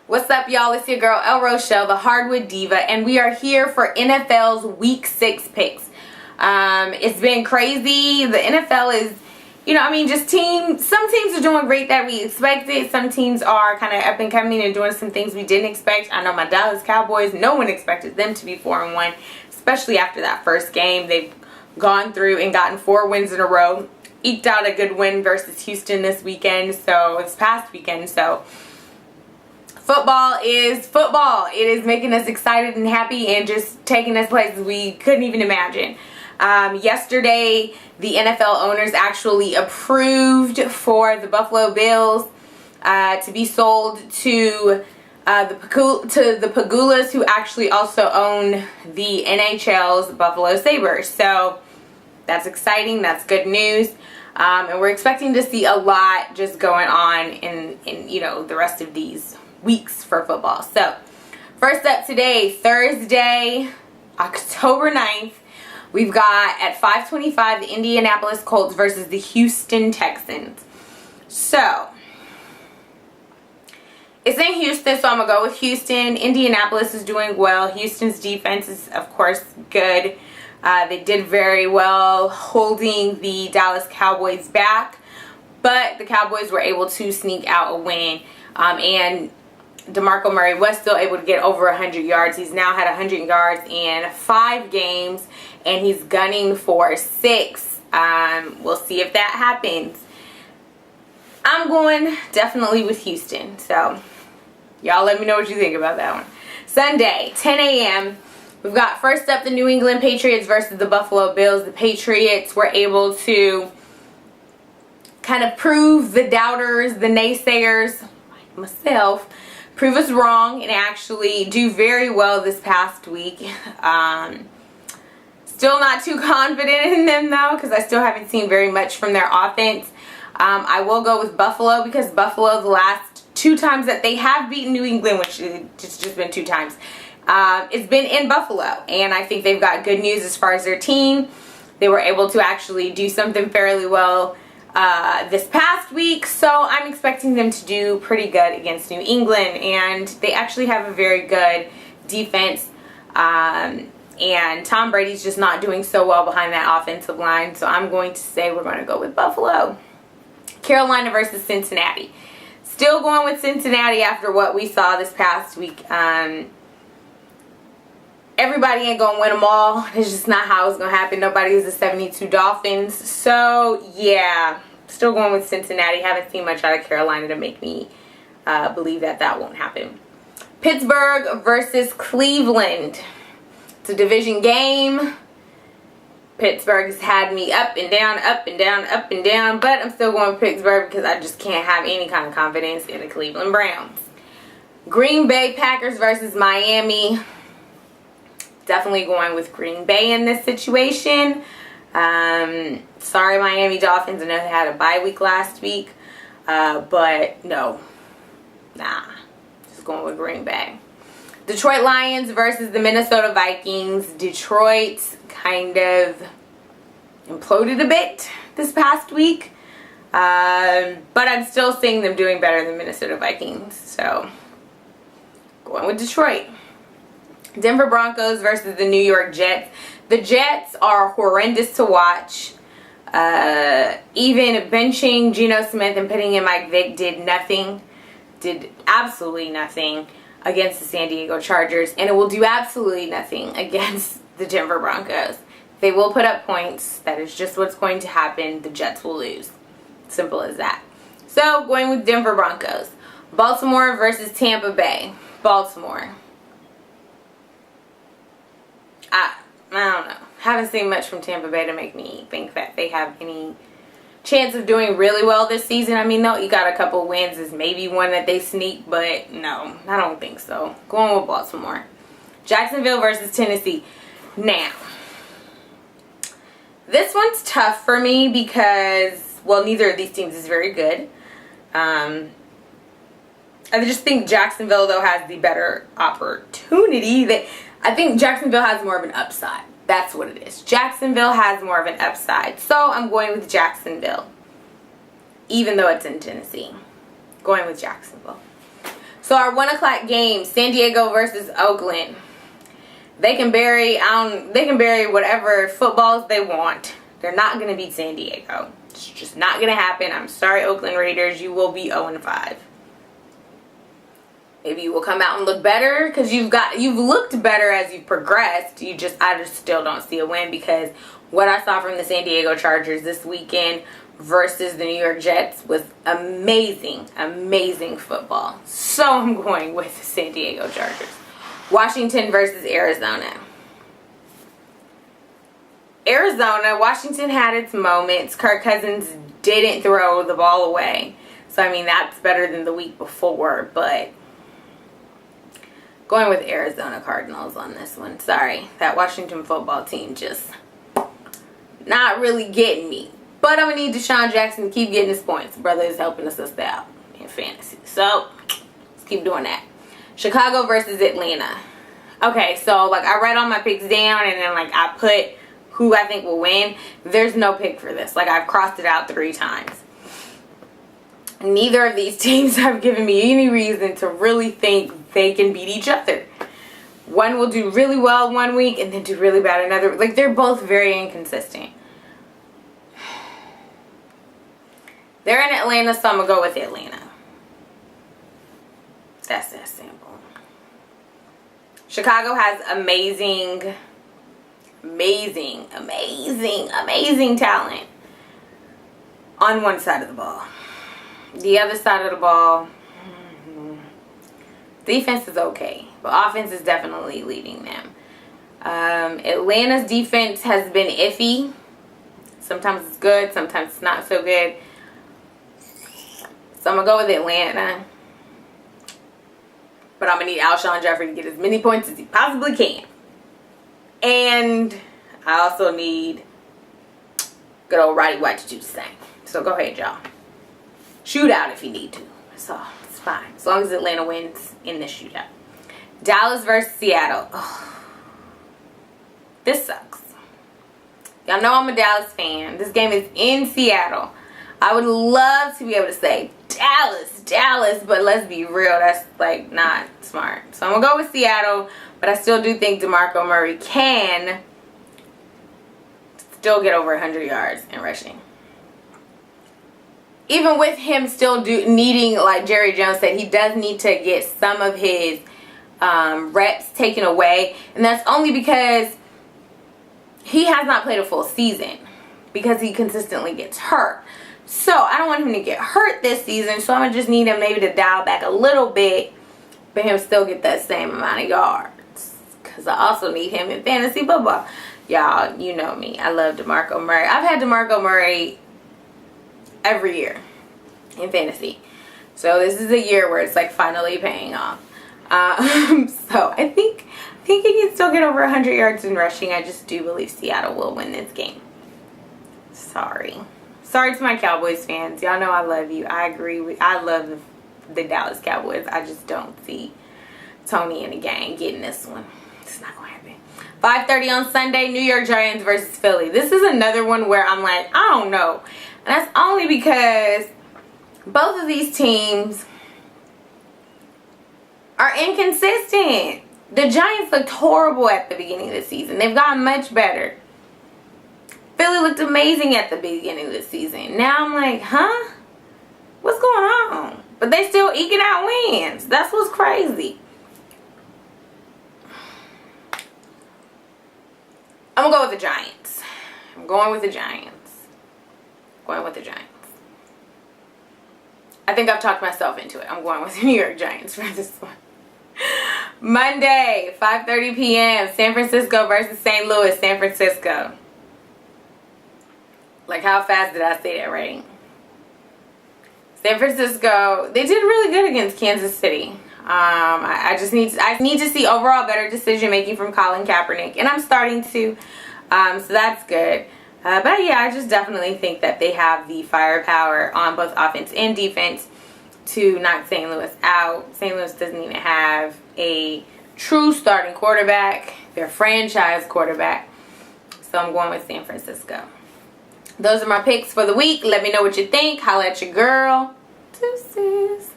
What's up, y'all? It's your girl El Rochelle, the Hardwood Diva, and we are here for NFL's Week 6 picks. It's been crazy. The NFL is, some teams are doing great that we expected. Some teams are kind of up and coming and doing some things we didn't expect. I know my Dallas Cowboys, no one expected them to be 4-1, especially after that first game. They've gone through and gotten 4 wins in a row. Eked out a good win versus Houston this past weekend. So football is football. It is making us excited and happy and just taking us places we couldn't even imagine. Yesterday, the NFL owners actually approved for the Buffalo Bills to be sold to the Pagulas, who actually also own the NHL's Buffalo Sabres. So that's exciting. That's good news. And we're expecting to see a lot just going on in the rest of these weeks for football. So first up today, Thursday, October 9th, we've got at 5:25 the Indianapolis Colts versus the Houston Texans. So it's in Houston, so I'm going to go with Houston. Indianapolis is doing well. Houston's defense is, of course, good. They did very well holding the Dallas Cowboys back, but the Cowboys were able to sneak out a win. And DeMarco Murray was still able to get over 100 yards. He's now had 100 yards in 5 games, and he's gunning for 6. We'll see if that happens. I'm going definitely with Houston. So y'all let me know what you think about that one. Sunday, 10 a.m. We've got first up the New England Patriots versus the Buffalo Bills. The Patriots were able to kind of prove the doubters, the naysayers, like myself, prove us wrong and actually do very well this past week. Still not too confident in them though, because I still haven't seen very much from their offense. I will go with Buffalo because Buffalo, the last 2 times that they have beaten New England, which it's just been 2 times, it's been in Buffalo, and I think they've got good news as far as their team. They were able to actually do something fairly well this past week, so I'm expecting them to do pretty good against New England, and they actually have a very good defense, and Tom Brady's just not doing so well behind that offensive line, so I'm going to say we're going to go with Buffalo. Carolina versus Cincinnati. Still going with Cincinnati after what we saw this past week. Everybody ain't going to win them all. It's just not how it's going to happen. Nobody is the 72 Dolphins. So, yeah. Still going with Cincinnati. Haven't seen much out of Carolina to make me believe that won't happen. Pittsburgh versus Cleveland. It's a division game. Pittsburgh has had me up and down, up and down, up and down. But I'm still going with Pittsburgh because I just can't have any kind of confidence in the Cleveland Browns. Green Bay Packers versus Miami. Definitely going with Green Bay in this situation. Sorry, Miami Dolphins. I know they had a bye week last week. But no. Nah. Just going with Green Bay. Detroit Lions versus the Minnesota Vikings. Detroit kind of imploded a bit this past week. But I'm still seeing them doing better than Minnesota Vikings. So, going with Detroit. Denver Broncos versus the New York Jets. The Jets are horrendous to watch. Even benching Geno Smith and putting in Mike Vick did absolutely nothing against the San Diego Chargers, and it will do absolutely nothing against the Denver Broncos. They will put up points. That is just what's going to happen. The Jets will lose. Simple as that. So, going with Denver Broncos. Baltimore versus Tampa Bay. Baltimore. I don't know. Haven't seen much from Tampa Bay to make me think that they have any chance of doing really well this season. I mean, no, you got a couple wins. Is maybe one that they sneak, but no, I don't think so. Going with Baltimore. Jacksonville versus Tennessee. Now, this one's tough for me because, well, neither of these teams is very good. I just think Jacksonville, though, has the better opportunity. I think Jacksonville has more of an upside. That's what it is. Jacksonville has more of an upside. So I'm going with Jacksonville. Even though it's in Tennessee. Going with Jacksonville. So our 1 o'clock game, San Diego versus Oakland. They can bury whatever footballs they want. They're not going to beat San Diego. It's just not going to happen. I'm sorry, Oakland Raiders. You will be 0-5. Maybe you will come out and look better because you've looked better as you've progressed. I just still don't see a win because what I saw from the San Diego Chargers this weekend versus the New York Jets was amazing, amazing football. So I'm going with the San Diego Chargers. Washington versus Arizona. Washington had its moments. Kirk Cousins didn't throw the ball away. So, I mean, that's better than the week before, but going with Arizona Cardinals on this one. Sorry, that Washington football team just not really getting me. But I'm going to need Deshaun Jackson to keep getting his points. Brother is helping us out in fantasy. So, let's keep doing that. Chicago versus Atlanta. Okay, so, like, I write all my picks down and then, like, I put who I think will win. There's no pick for this. Like, I've crossed it out 3 times. Neither of these teams have given me any reason to really think they can beat each other. One will do really well one week and then do really bad another. Like, they're both very inconsistent. They're in Atlanta, so I'm going to go with Atlanta. That's that simple. Chicago has amazing talent on one side of the ball. The other side of the ball, defense is okay, but offense is definitely leading them. Atlanta's defense has been iffy. Sometimes it's good, sometimes it's not so good. So I'm going to go with Atlanta. But I'm going to need Alshon Jeffrey to get as many points as he possibly can. And I also need good old Roddy White to do the same. So go ahead, y'all. Shoot out if you need to. So it's fine. As long as Atlanta wins in this shootout. Dallas versus Seattle. Oh, this sucks. Y'all know I'm a Dallas fan. This game is in Seattle. I would love to be able to say Dallas, but let's be real, that's like not smart. So I'm gonna go with Seattle, but I still do think DeMarco Murray can still get over 100 yards in rushing. Even with him still needing, like Jerry Jones said, he does need to get some of his reps taken away, and that's only because he has not played a full season because he consistently gets hurt. So, I don't want him to get hurt this season, so I'm going to just need him maybe to dial back a little bit, but him still get that same amount of yards. Because I also need him in fantasy football. Y'all, you know me. I love DeMarco Murray. I've had DeMarco Murray every year in fantasy. So, this is a year where it's like finally paying off. So, I think he can still get over 100 yards in rushing. I just do believe Seattle will win this game. Sorry to my Cowboys fans. Y'all know I love you. I love the Dallas Cowboys. I just don't see Tony and the gang getting this one. It's not going to happen. 5:30 on Sunday, New York Giants versus Philly. This is another one where I'm like, I don't know. And that's only because both of these teams are inconsistent. The Giants looked horrible at the beginning of the season. They've gotten much better. Philly looked amazing at the beginning of the season. Now I'm like, huh? What's going on? But they still eking out wins. That's what's crazy. I'm going to go with the Giants. I think I've talked myself into it. I'm going with the New York Giants for this one. Monday, 5:30 p.m. San Francisco versus St. Louis. San Francisco. Like, how fast did I say that right? San Francisco, they did really good against Kansas City. I need to see overall better decision making from Colin Kaepernick, and I'm starting to. So that's good. But yeah, I just definitely think that they have the firepower on both offense and defense to knock St. Louis out. St. Louis doesn't even have a true starting quarterback. Their franchise quarterback. So I'm going with San Francisco. Those are my picks for the week. Let me know what you think. Holla at your girl. Deuces.